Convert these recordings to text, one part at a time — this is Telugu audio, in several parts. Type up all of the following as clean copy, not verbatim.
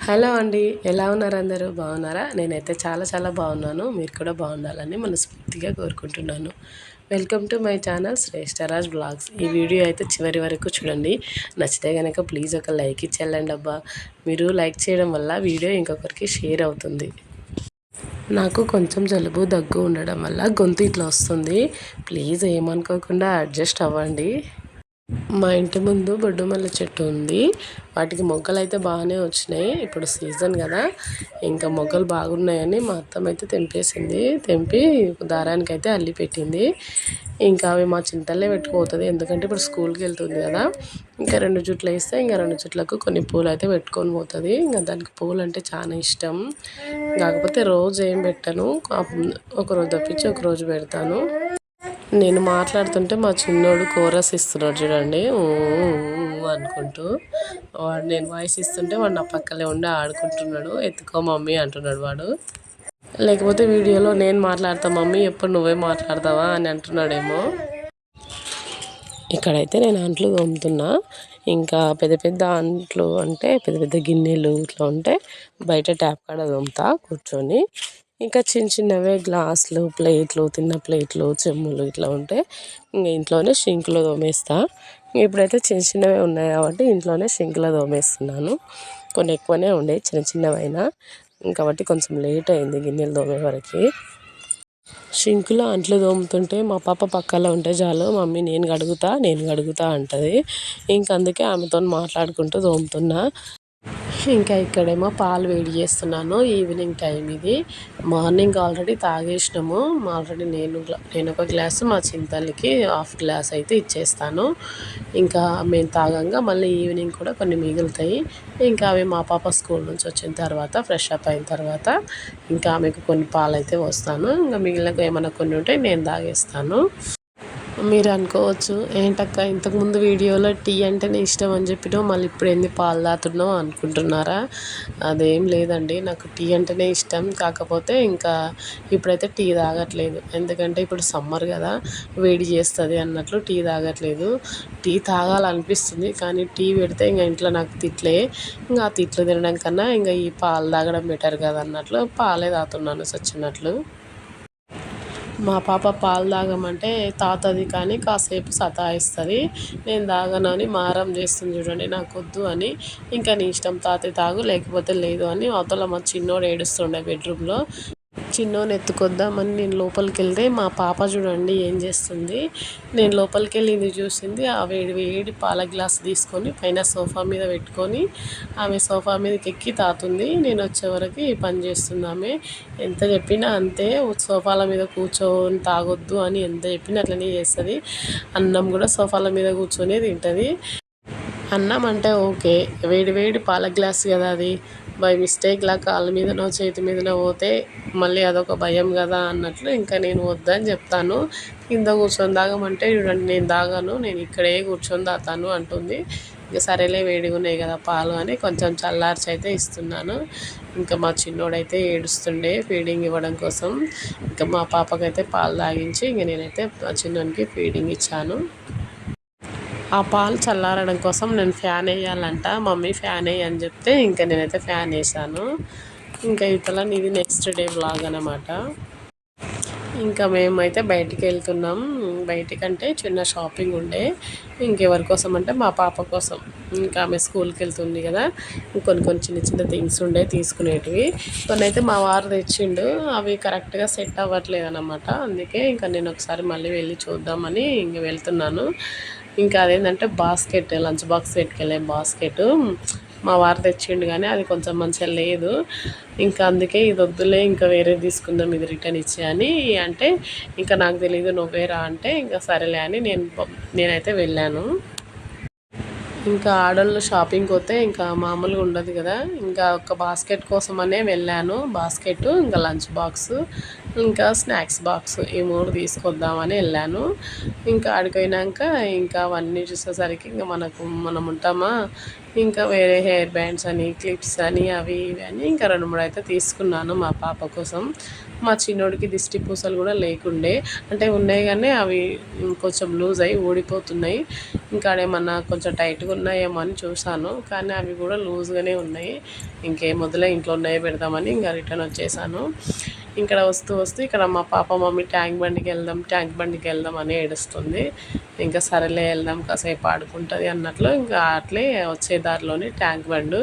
హలో అండి. ఎలా ఉన్నారు అందరూ? బాగున్నారా? నేనైతే చాలా చాలా బాగున్నాను. మీరు కూడా బాగుండాలని మనస్ఫూర్తిగా కోరుకుంటున్నాను. Welcome to my channel Shreshtaraj blogs. ఈ వీడియో అయితే చివరి వరకు చూడండి. నచ్చితే కనుక ప్లీజ్ ఒక లైక్ ఇచ్చేళ్ళండి అబ్బా. మీరు లైక్ చేయడం వల్ల వీడియో ఇంకొకరికి షేర్ అవుతుంది. నాకు కొంచెం జలుబు దగ్గు ఉండడం వల్ల గొంతు ఇట్లా వస్తుంది. ప్లీజ్ ఏమనుకోకుండా అడ్జస్ట్ అవ్వండి. మా ఇంటి ముందు బొడ్డుమల్లె చెట్టు ఉంది. వాటికి మొగ్గలు అయితే బాగానే వచ్చినాయి. ఇప్పుడు సీజన్ కదా, ఇంకా మొగ్గలు బాగున్నాయని మా అత్తమ్మ అయితే తెంపేసింది. తెంపి దారానికి అయితే అల్లి పెట్టింది. ఇంకా అవి మా చింతల్లే పెట్టుకుపోతుంది, ఎందుకంటే ఇప్పుడు స్కూల్కి వెళ్తుంది కదా. ఇంకా 2 జుట్లు వేస్తే ఇంకా 2 జుట్లకు కొన్ని పూలు అయితే పెట్టుకొని పోతుంది. ఇంకా దానికి పూలు అంటే చాలా ఇష్టం. కాకపోతే రోజు ఏం పెట్టను, ఒకరోజు తప్పించి ఒకరోజు పెడతాను. నేను మాట్లాడుతుంటే మా చిన్నోడు కోరస్ ఇస్తున్నాడు చూడండి, అనుకుంటూ. వాడు నేను వాయిస్ ఇస్తుంటే వాడు నా పక్కనే ఉండి ఆడుకుంటున్నాడు. ఎత్తుకో మమ్మీ అంటున్నాడు వాడు. లేకపోతే వీడియోలో నేను మాట్లాడతా మమ్మీ, ఎప్పుడు నువ్వే మాట్లాడతావా అని అంటున్నాడేమో. ఇక్కడైతే నేను అంట్లు తోముతున్నా. ఇంకా పెద్ద పెద్ద అంట్లు అంటే పెద్ద పెద్ద గిన్నెలు ఇట్లా ఉంటే బయట ట్యాప్ కాడ తోముతా కూర్చొని. ఇంకా చిన్న చిన్నవే గ్లాసులు, ప్లేట్లు, తిన్న ప్లేట్లు, చెమ్ములు ఇట్లా ఉంటే ఇంకా ఇంట్లోనే షింక్లో తోమేస్తా. ఇప్పుడైతే చిన్న చిన్నవే ఉన్నాయి కాబట్టి ఇంట్లోనే షింక్లో తోమేస్తున్నాను. కొన్ని ఎక్కువనే ఉండే చిన్న చిన్నవైనా, కాబట్టి కొంచెం లేట్ అయింది గిన్నెలు తోమే వరకు. షింక్లో అంట్లు తోముతుంటే మా పాప పక్కలో ఉంటే చాలు, మమ్మీ నేను కడుగుతా అంటది. ఇంక అందుకే ఆమెతో మాట్లాడుకుంటూ తోముతున్నా. ఇంకా ఇక్కడేమో పాలు వేడి చేస్తున్నాను. ఈవినింగ్ టైం ఇది. మార్నింగ్ ఆల్రెడీ తాగేసినాము. ఆల్రెడీ నేను ఒక గ్లాసు, మా చింతల్లికి హాఫ్ గ్లాస్ అయితే ఇచ్చేస్తాను. ఇంకా మేము తాగంగా మళ్ళీ ఈవినింగ్ కూడా కొన్ని మిగులుతాయి. ఇంకా అవి మా పాప స్కూల్ నుంచి వచ్చిన తర్వాత ఫ్రెష్ అప్ అయిన తర్వాత ఇంకా ఆమెకు కొన్ని పాలు అయితే పోస్తాను. ఇంకా మిగిలిన ఏమైనా కొన్ని ఉంటే నేను తాగేస్తాను. మీరు అనుకోవచ్చు, ఏంటక్క ఇంతకుముందు వీడియోలో టీ అంటేనే ఇష్టం అని చెప్పినావు, మళ్ళీ ఇప్పుడు ఏంది పాలు తాగుతున్నావు అనుకుంటున్నారా? అదేం లేదండి, నాకు టీ అంటేనే ఇష్టం. కాకపోతే ఇంకా ఇప్పుడైతే టీ తాగట్లేదు, ఎందుకంటే ఇప్పుడు సమ్మర్ కదా, వేడి చేస్తుంది అన్నట్లు టీ తాగట్లేదు. టీ తాగాలనిపిస్తుంది, కానీ టీ పెడితే ఇంకా ఇంట్లో నాకు తిట్లే. ఇంకా ఆ తిట్లు తినడం కన్నా ఇంకా ఈ పాలు తాగడం బెటర్ కదా అన్నట్లు పాలే తాగుతున్నాను సచ్చినట్లు. మా పాప పాలు తాగమంటే తాగుతుంది, కానీ కాసేపు సతాయిస్తుంది. నేను తాగనని మారం చేస్తుంది చూడండి, నాకు వద్దు అని. ఇంకా నీ ఇష్టం, తాతే తాగు లేకపోతే లేదు అని. అవతల మా చిన్నోడు ఏడుస్తుండే బెడ్రూమ్లో. చిన్నోని ఎత్తుకొద్దామని నేను లోపలికి వెళ్తే మా పాప చూడండి ఏం చేస్తుంది. నేను లోపలికి వెళ్ళి ఇది చూసింది. ఆ వేడి వేడి పాల గ్లాస్ తీసుకొని పైన సోఫా మీద పెట్టుకొని ఆమె సోఫా మీదకి ఎక్కి తాగుతుంది. నేను వచ్చేవరకు ఈ పని చేస్తుంది ఆమె. ఎంత చెప్పినా అంతే, సోఫాల మీద కూర్చొని తాగొద్దు అని ఎంత చెప్పినా అట్లనే చేస్తుంది. అన్నం కూడా సోఫాల మీద కూర్చొని తింటుంది. అన్నం అంటే ఓకే, వేడి వేడి పాల గ్లాస్ కదా, అది బై మిస్టేక్లా కాళ్ళ మీదనో చేతి మీదనో పోతే మళ్ళీ అదొక భయం కదా అన్నట్లు ఇంకా నేను వద్దని చెప్తాను. కింద కూర్చొని తాగమంటే చూడండి, నేను తాగాను, నేను ఇక్కడే కూర్చొని తాగుతాను అంటుంది. ఇంకా సరేలే వేడిగా ఉన్నాయి కదా పాలు అని కొంచెం చల్లార్చి అయితే ఇస్తున్నాను. ఇంకా మా చిన్నోడైతే ఏడుస్తుండే ఫీడింగ్ ఇవ్వడం కోసం. ఇంకా మా పాపకైతే పాలు తాగించి ఇంక నేనైతే మా చిన్నోనికి ఫీడింగ్ ఇచ్చాను. ఆ పాలు చల్లారడం కోసం నేను ఫ్యాన్ వేయాలంట. మమ్మీ ఫ్యాన్ వేయి అని చెప్తే ఇంకా నేనైతే ఫ్యాన్ వేసాను. ఇంకా ఇతల ఇది నెక్స్ట్ డే వ్లాగ్ అనమాట. ఇంకా మేమైతే బయటికి వెళ్తున్నాం. బయటికంటే చిన్న షాపింగ్ ఉండే, ఇంకెవరి కోసం అంటే మా పాప కోసం. ఇంకా ఆమె స్కూల్కి వెళ్తుంది కదా, కొన్ని కొన్ని చిన్న చిన్న థింగ్స్ ఉండే తీసుకునేటివి. కొన్ని అయితే మా వారు తెచ్చిండు, అవి కరెక్ట్గా సెట్ అవ్వట్లేదు అనమాట. అందుకే ఇంకా నేను ఒకసారి మళ్ళీ వెళ్ళి చూద్దామని ఇంక వెళ్తున్నాను. ఇంకా అదేంటంటే బాస్కెట్, లంచ్ బాక్స్ పెట్టుకెళ్ళే బాస్కెట్ మా వారు తెచ్చిండు, కానీ అది కొంచెం మంచిగా లేదు. ఇంకా అందుకే ఇది వద్దులే, ఇంకా వేరే తీసుకుందాం, ఇది రిటర్న్ ఇచ్చే అని అంటే, ఇంకా నాకు తెలీదు నువ్వే రా అంటే ఇంకా సరేలే అని నేనైతే వెళ్ళాను. ఇంకా ఆడోళ్ళు షాపింగ్కి పోతే ఇంకా మామూలుగా ఉండదు కదా, ఇంకా ఒక బాస్కెట్ కోసమనే వెళ్ళాను. బాస్కెట్ ఇంకా లంచ్ బాక్స్ ఇంకా స్నాక్స్ బాక్స్ ఈ 3 తీసుకొద్దామని వెళ్ళాను. ఇంకా ఆడిపోయినాక ఇంకా అవన్నీ చూసేసరికి ఇంకా మనం ఉంటామా, ఇంకా వేరే హెయిర్ బ్యాండ్స్ అని క్లిప్స్ అని అవి ఇవి అని ఇంకా 2, 3 అయితే తీసుకున్నాను మా పాప కోసం. మా చిన్నోడికి దిష్టి పూసలు కూడా లేకుండే, అంటే ఉన్నాయి కానీ అవి కొంచెం లూజ్ అయ్యి ఊడిపోతున్నాయి. ఇంకా ఆడేమన్నా కొంచెం టైట్గా ఉన్నాయేమో అని చూసాను, కానీ అవి కూడా లూజ్గానే ఉన్నాయి. ఇంకేం వదిలే, ఇంట్లో ఉన్నాయో పెడదామని ఇంకా రిటర్న్ వచ్చేసాను. ఇక్కడ వస్తూ ఇక్కడ మా పాప మమ్మీ ట్యాంక్ బండికి వెళ్దాం అని ఏడుస్తుంది. ఇంకా సరేలే వెళ్దాం, కాసేపు ఆడుకుంటుంది అన్నట్లు ఇంకా అట్లే వచ్చే దారిలోనే ట్యాంక్ బండ్.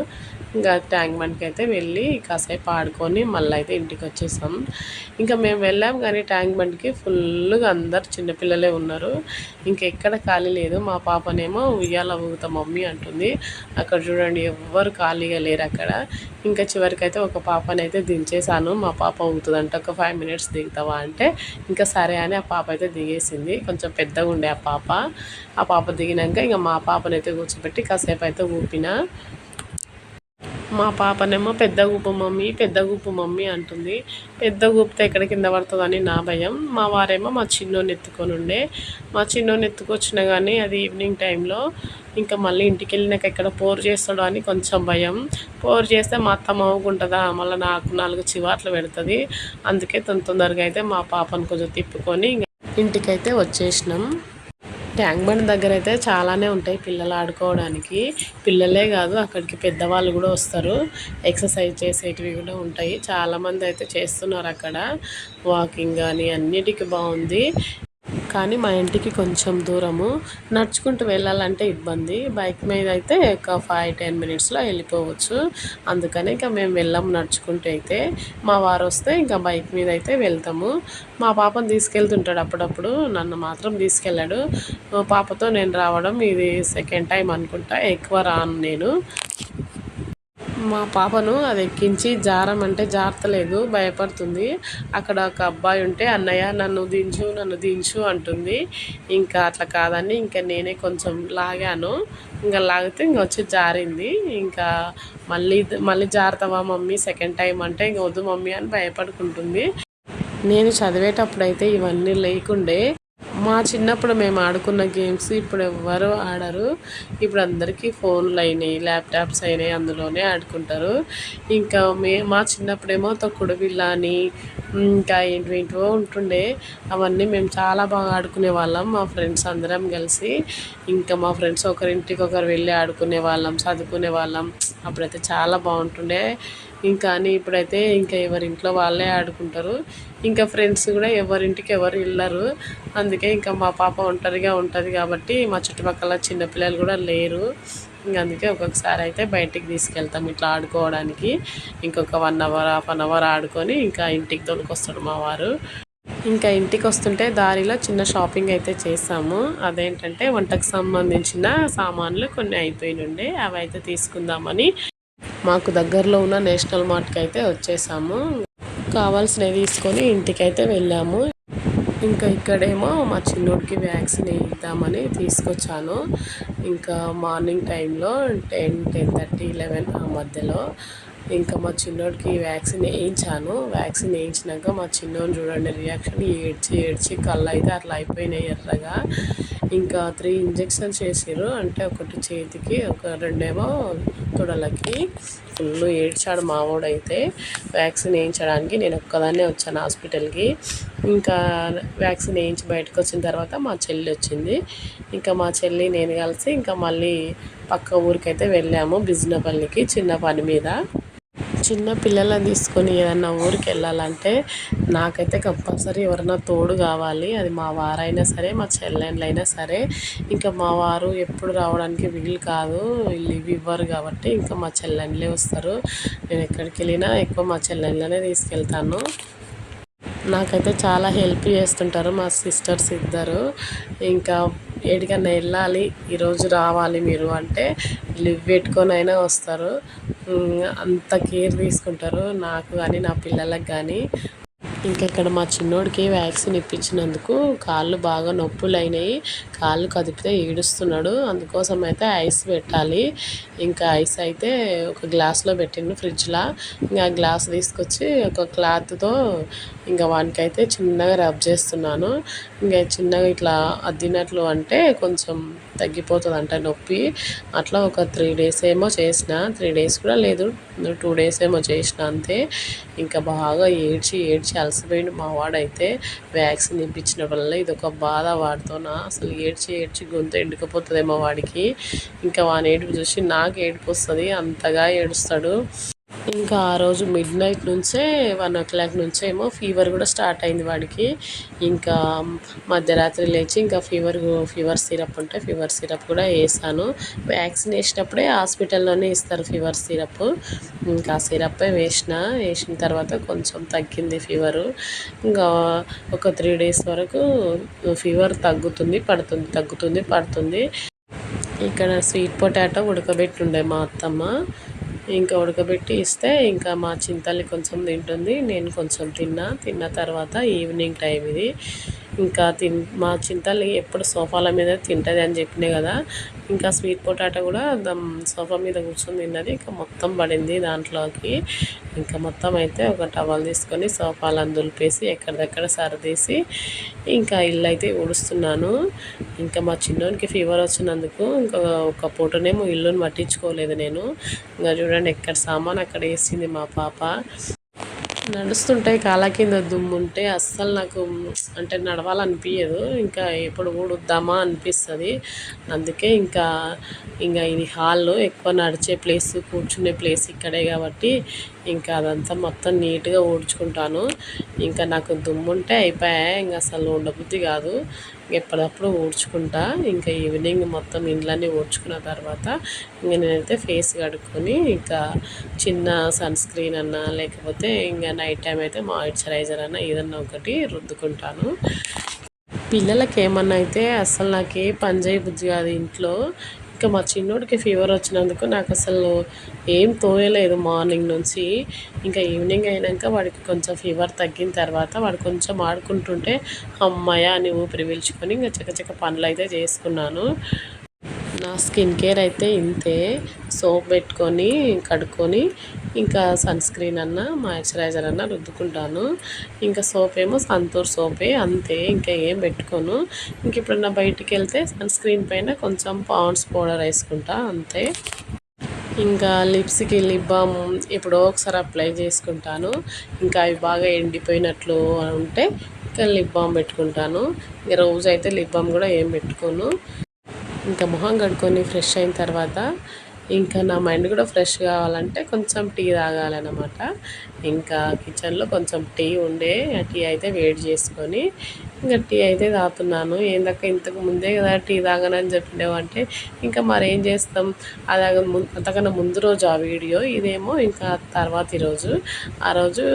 ఇంకా ట్యాంక్ బండ్కి అయితే వెళ్ళి కాసేపు ఆడుకొని మళ్ళీ అయితే ఇంటికి వచ్చేసాం. ఇంకా మేము వెళ్ళాం కానీ ట్యాంక్ బండ్కి ఫుల్గా అందరు చిన్నపిల్లలే ఉన్నారు. ఇంకెక్కడ ఖాళీ లేదు. మా పాపనేమో ఉయ్యాల ఊగుతా మమ్మీ అంటుంది. అక్కడ చూడండి ఎవ్వరు ఖాళీగా లేరు అక్కడ. ఇంకా చివరికైతే ఒక పాపనైతే దించేసాను. మా పాప ఊగుతుందంట, ఒక 5 మినిట్స్ దిగుతావా అంటే ఇంకా సరే అని ఆ పాప అయితే దిగేసింది. కొంచెం పెద్దగా ఉండే ఆ పాప దిగినాక ఇంకా మా పాపనైతే కూర్చోబెట్టి కాసేపు అయితే ఊపిన. మా పాపనేమో పెద్ద ఊపు మమ్మీ అంటుంది. పెద్ద ఊపితే ఎక్కడ కింద పడుతుందని నా భయం. మా వారేమో మా చిన్నోని ఎత్తుకొని ఉండే. మా చిన్నోని ఎత్తుకొచ్చినా కానీ అది ఈవినింగ్ టైంలో ఇంకా మళ్ళీ ఇంటికి వెళ్ళినాక ఎక్కడ పోరు చేస్తాడో అని కొంచెం భయం. పోరు చేస్తే మా అత్త మవ్వుకుంటుందా, మళ్ళీ నాకు 4 చివాట్లు పెడుతుంది. అందుకే తొందరగా అయితే మా పాపను కొంచెం తిప్పుకొని ఇంటికైతే వచ్చేసినాం. ట్యాంక్ బండ్ దగ్గర అయితే చాలానే ఉంటాయి పిల్లలు ఆడుకోవడానికి. పిల్లలే కాదు, అక్కడికి పెద్దవాళ్ళు కూడా వస్తారు. ఎక్సర్సైజ్ చేసేటివి కూడా ఉంటాయి. చాలామంది అయితే చేస్తున్నారు అక్కడ. వాకింగ్ కానీ అన్నిటికీ బాగుంది. కానీ మా ఇంటికి కొంచెం దూరము, నడుచుకుంటూ వెళ్ళాలంటే ఇబ్బంది. బైక్ మీద అయితే ఒక 5-10 మినిట్స్లో వెళ్ళిపోవచ్చు. అందుకని ఇంకా మేము వెళ్ళాము నడుచుకుంటూ. అయితే మా వారు వస్తే ఇంకా బైక్ మీద అయితే వెళ్తాము. మా పాపను తీసుకెళ్తుంటాడు అప్పుడప్పుడు, నన్ను మాత్రం తీసుకెళ్ళాడు. పాపతో నేను రావడం ఇది సెకండ్ టైం అనుకుంటా, ఎక్కువ రాను నేను. మా పాపను అది ఎక్కించి జారమంటే జారతలేదు, భయపడుతుంది. అక్కడ ఒక అబ్బాయి ఉంటే అన్నయ్య నన్ను దించు అంటుంది. ఇంకా అట్లా కాదని ఇంకా నేనే కొంచెం లాగాను. ఇంకా లాగితే ఇంకా వచ్చి జారింది. ఇంకా మళ్ళీ జారుతావా మమ్మీ సెకండ్ టైం అంటే ఇంక వద్దు మమ్మీ అని భయపడుకుంటుంది. నేను చదివేటప్పుడు అయితే ఇవన్నీ లేకుండే. మా చిన్నప్పుడు మేము ఆడుకున్న గేమ్స్ ఇప్పుడు ఎవ్వరు ఆడరు. ఇప్పుడు అందరికీ ఫోన్లు అయినాయి, ల్యాప్టాప్స్ అయినాయి, అందులోనే ఆడుకుంటారు. ఇంకా మా చిన్నప్పుడేమో తొక్కుడు బిళ్ళ అని ఇంకా ఏంటివో ఉంటుండే. అవన్నీ మేము చాలా బాగా ఆడుకునే వాళ్ళం మా ఫ్రెండ్స్ అందరం కలిసి. ఇంకా మా ఫ్రెండ్స్ ఒకరింటికి ఒకరు వెళ్ళి ఆడుకునే వాళ్ళం, చదువుకునే వాళ్ళం. అప్పుడైతే చాలా బాగుంటుండే. ఇంకా అని ఇప్పుడైతే ఇంకా ఎవరింట్లో వాళ్ళే ఆడుకుంటారు. ఇంకా ఫ్రెండ్స్ కూడా ఎవరింటికి ఎవరు వెళ్ళరు. అందుకే ఇంకా మా పాప ఒంటరిగా ఉంటుంది కాబట్టి మా చుట్టుపక్కల చిన్నపిల్లలు కూడా లేరు. ఇంకా అందుకే ఒక్కొక్కసారి అయితే బయటికి తీసుకెళ్తాం ఇట్లా ఆడుకోవడానికి. ఇంకొక 1 అవర్ హాఫ్ అన్ అవర్ ఆడుకొని ఇంకా ఇంటికి తోలుకొస్తాడు మా వారు. ఇంకా ఇంటికి వస్తుంటే దారిలో చిన్న షాపింగ్ అయితే చేసాము. అదేంటంటే వంటకు సంబంధించిన సామాన్లు కొన్ని అయిపోయినుండే, అవి అయితే తీసుకుందామని మాకు దగ్గరలో ఉన్న నేషనల్ మార్ట్కి అయితే వచ్చేసాము. కావాల్సినవి తీసుకొని ఇంటికైతే వెళ్ళాము. ఇంకా ఇక్కడేమో మా చిన్నోడికి వ్యాక్సిన్ వేయిద్దామని తీసుకొచ్చాను. ఇంకా మార్నింగ్ టైంలో 10:30, 11 ఆ మధ్యలో ఇంకా మా చిన్నోడికి వ్యాక్సిన్ వేయించాను. వ్యాక్సిన్ వేయించినాక మా చిన్నోడిని చూడండి రియాక్షన్, ఏడ్చి కళ్ళు అయితే అట్లా అయిపోయినాయి ఎర్రగా. ఇంకా 3 ఇంజెక్షన్స్ చేసారు, అంటే ఒకటి చేతికి, ఒక 2 తొడలకి. ఫుల్ ఏడ్చాడు మావోడైతే వ్యాక్సిన్ వేయించడానికి. నేను ఒక్కదాన్నే వచ్చాను హాస్పిటల్కి. ఇంకా వ్యాక్సిన్ వేయించి బయటకు వచ్చిన తర్వాత మా చెల్లి వచ్చింది. ఇంకా మా చెల్లి నేను కలిసి ఇంకా మళ్ళీ పక్క ఊరికైతే వెళ్ళాము, బిజినపల్లికి, చిన్న పని మీద. చిన్న పిల్లలను తీసుకొని ఏదన్నా ఊరికి వెళ్ళాలంటే నాకైతే కంపల్సరీ ఎవరైనా తోడు కావాలి. అది మా వారైనా సరే, మా చెల్లెళ్ళైనా సరే. ఇంకా మా వారు ఎప్పుడు రావడానికి వీలు కాదు, లీవ్ ఇవ్వరు కాబట్టి ఇంకా మా చెల్లెళ్ళే వస్తారు. నేను ఎక్కడికి వెళ్ళినా ఎక్కువ మా చెల్లెళ్ళనే తీసుకెళ్తాను. నాకైతే చాలా హెల్ప్ చేస్తుంటారు మా సిస్టర్స్ ఇద్దరు. ఇంకా ఎక్కడికన్నా వెళ్ళాలి, ఈరోజు రావాలి మీరు అంటే లీవ్ పెట్టుకొని అయినా వస్తారు. అంత కేర్ తీసుకుంటారు నాకు కానీ నా పిల్లలకు కానీ. ఇంకా ఇక్కడ మా చిన్నోడికి వ్యాక్సిన్ ఇప్పించినందుకు కాళ్ళు బాగా నొప్పులు అయినాయి. కాళ్ళు కదిపితే ఏడుస్తున్నాడు. అందుకోసం అయితే ఐస్ పెట్టాలి. ఇంకా ఐస్ అయితే ఒక గ్లాస్లో పెట్టిండు ఫ్రిడ్జ్లో. ఇంకా ఆ గ్లాస్ తీసుకొచ్చి ఒక క్లాత్తో ఇంకా వానికైతే చిన్నగా రబ్ చేస్తున్నాను. ఇంకా చిన్నగా ఇట్లా అద్దినట్లు అంటే కొంచెం తగ్గిపోతుంది అంట నొప్పి. అట్లా ఒక 3 days ఏమో చేసిన, 3 days కూడా లేదు, 2 days ఏమో చేసిన అంతే. ఇంకా బాగా ఏడ్చి ఏడ్చి అలసిపోయిండు మా వాడైతే. వ్యాక్సిన్ ఇప్పించిన వల్ల ఇదొక బాధ వాడితోన. అసలు ఏడ్చి ఏడ్చి గొంతు ఎండుకపోతుందేమో వాడికి. ఇంకా వాని ఏడుపు చూసి నాకు ఏడుపు వస్తుంది, అంతగా ఏడుస్తాడు. ఇంకా ఆ రోజు మిడ్‌నైట్ నుంచే 1 o'clock నుంచేమో ఫీవర్ కూడా స్టార్ట్ అయింది వాడికి. ఇంకా మధ్యరాత్రి లేచి ఇంకా ఫీవర్ సిరప్ ఉంటే ఫీవర్ సిరప్ కూడా వేసాను. వ్యాక్సిన్ వేసినప్పుడే హాస్పిటల్లోనే ఇస్తారు ఫీవర్ సిరప్. ఇంకా ఆ సిరప్పే వేసిన తర్వాత కొంచెం తగ్గింది ఫీవరు. ఇంకా ఒక 3 days వరకు ఫీవర్ తగ్గుతుంది పడుతుంది, తగ్గుతుంది పడుతుంది. ఇక్కడ స్వీట్ పొటాటో ఉడకబెట్టుండే మా అత్తమ్మ. ఇంకా ఉడకబెట్టి ఇస్తే ఇంకా మా చింతల్లి కొంచెం తింటుంది, నేను కొంచెం తిన్న తర్వాత ఈవినింగ్ టైం ఇది. ఇంకా మా చింతల్లి ఎప్పుడు సోఫాల మీద తింటుంది అని చెప్పినాయి కదా. ఇంకా స్వీట్ పొటాటో కూడా సోఫా మీద కూర్చొని తిన్నది. ఇంకా మొత్తం పడింది దాంట్లోకి. ఇంకా మొత్తం అయితే ఒక టవల్ తీసుకొని సోఫాలను దులిపేసి ఎక్కడిదక్కడ సర్దేసి ఇంకా ఇల్లు అయితే ఊడుస్తున్నాను. ఇంకా మా చిన్నోనికి ఫీవర్ వచ్చినందుకు ఇంకా ఒక పూటనేమో ఇల్లుని పట్టించుకోలేదు నేను. ఇంకా చూడండి ఎక్కడ సామాన్ అక్కడ వేసింది మా పాప. నడుస్తుంటే కాళ్ళ కింద దుమ్ముంటే అస్సలు నాకు అంటే నడవాలనిపించదు. ఇంకా ఎప్పుడు ఊడుద్దామా అనిపిస్తుంది. అందుకే ఇంకా ఇది హాల్లో ఎక్కువ నడిచే ప్లేస్, కూర్చునే ప్లేస్ ఇక్కడే కాబట్టి ఇంకా అదంతా మొత్తం నీట్గా ఊడ్చుకుంటాను. ఇంకా నాకు దుమ్ముంటే అయిపోయా, ఇంకా అసలు ఉండబుద్ధి కాదు. ఎప్పటికప్పుడు ఊడ్చుకుంటా. ఇంకా ఈవినింగ్ మొత్తం ఇండ్లన్నీ ఊడ్చుకున్న తర్వాత ఇంకా నేనైతే ఫేస్ కడుక్కొని ఇంకా చిన్న సన్ స్క్రీన్ అన్నా లేకపోతే ఇంకా నైట్ టైం అయితే మాయిశ్చరైజర్ అన్నా ఏదన్నా ఒకటి రుద్దుకుంటాను. పిల్లలకి ఏమన్నా అయితే అసలు నాకు ఏ పని చేయబుద్ధి కాదు ఇంట్లో. ఇంకా మా చిన్నోడికి ఫీవర్ వచ్చినందుకు నాకు అసలు ఏం తోయలేదు మార్నింగ్ నుంచి. ఇంకా ఈవినింగ్ అయినాక వాడికి కొంచెం ఫీవర్ తగ్గిన తర్వాత వాడు కొంచెం ఆడుకుంటుంటే అమ్మయ్య అని ఊపిరి పీల్చుకొని ఇంకా చకచక పనులు అయితే చేసుకున్నాను. నా స్కిన్ కేర్ అయితే ఇంతే. సోప్ పెట్టుకొని కడుక్కొని ఇంకా సన్ స్క్రీన్ అన్నా మాయిశ్చరైజర్ అన్నా రుద్దుకుంటాను. ఇంకా సోప్ ఏమో సంతూర్ సోపే అంతే, ఇంకా ఏం పెట్టుకోను. ఇంక ఎప్పుడన్నా బయటికి వెళ్తే సన్ స్క్రీన్ పైన కొంచెం పాండ్స్ పౌడర్ వేసుకుంటా అంతే. ఇంకా లిప్స్కి లిప్ బామ్ ఎప్పుడో ఒకసారి అప్లై చేసుకుంటాను. ఇంకా అవి బాగా ఎండిపోయినట్లు ఉంటే ఇంకా లిప్ బామ్ పెట్టుకుంటాను. ఇంకా రోజు అయితే లిప్ బామ్ కూడా ఏం పెట్టుకోను. ఇంకా మొహం కడుక్కొని ఫ్రెష్ అయిన తర్వాత ఇంకా నా మైండ్ కూడా ఫ్రెష్ కావాలంటే కొంచెం టీ తాగాలన్నమాట. ఇంకా కిచెన్లో కొంచెం టీ ఉండే, ఆ టీ అయితే వేడి చేసుకొని ఇంకా టీ అయితే తాగుతున్నాను. ఏందక్క ఇంతకు ముందే కదా టీ తాగనని చెప్పినావంటే ఇంకా మరేం చేస్తాం. అంతకన్నా ముందు రోజు ఆ వీడియో, ఇదేమో ఇంకా తర్వాతి రోజు. ఆ రోజు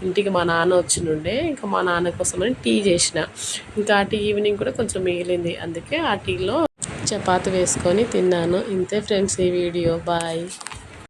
ఇంటికి మా నాన్న వచ్చినుండే, ఇంకా మా నాన్న కోసమని టీ చేసిన. ఇంకా ఆ టీ ఈవినింగ్ కూడా కొంచెం మిగిలింది, అందుకే ఆ టీలో చపాతి వేసుకొని తిన్నాను. ఇంతే ఫ్రెండ్స్ ఈ వీడియో. బాయ్.